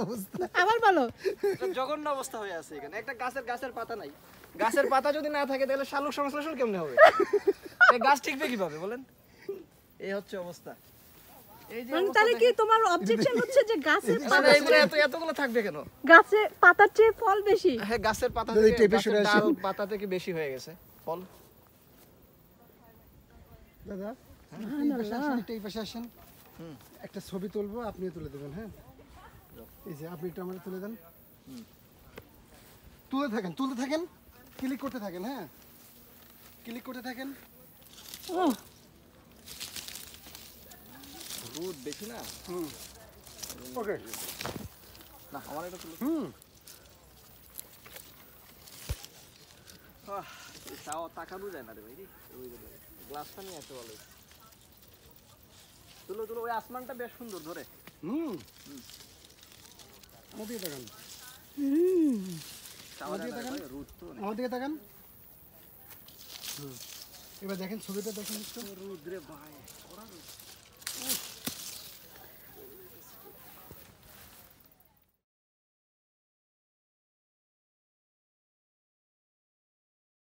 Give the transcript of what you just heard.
অবস্থা। আবার বলো। এটা জঘন্য অবস্থা হয়ে আছে এখানে। একটা গাছের পাতা নাই। গাছের পাতা যদি না থাকে তাহলে শালুক সংশ্লেষণ কেমনে হবে? এই গাছ টিকবে কিভাবে বলেন? এই হচ্ছে অবস্থা। এই যে মানে অবস্থা তাহলে কি দেখেন। তোমার অবজেকশন হচ্ছে যে গাছের মানে পাতা এগুলো এতগুলো থাকবে কেন? গাছের পাতার চেয়ে ফল বেশি? হ্যাঁ, গাছের পাতা যদি থেকে টেপে গাছের সরে ডাল আসেন। পাতা থেকে বেশি হয়ে গেছে ফল। দাদা এই পাশে আসেন। একটা ছবি তুলবো, আপনিও তুলে দেবেন। হ্যাঁ, এই যে আপনি একটু আমাকে তুলে দেন। তুলতে থাকেন, ক্লিক করতে থাকেন। হ্যাঁ, ক্লিক করতে থাকেন। ও রোদ বেশি না? ওকে। না, আমার এটা তুলো। তাও তাকানো যায় না রে ভাই। ওই গ্লাসটা নিয়ে এত ভালো। তুলো ওই আসমানটা বেশ সুন্দর ধরে। আমার দিকে তাকান, চাওয়া যায় না ভাই, রোদ তো অনেক। আমার দিকে তাকান। এবার দেখেন ছবিটা, দেখেন একটু। রোদ রে ভাই, কড়া রোদ।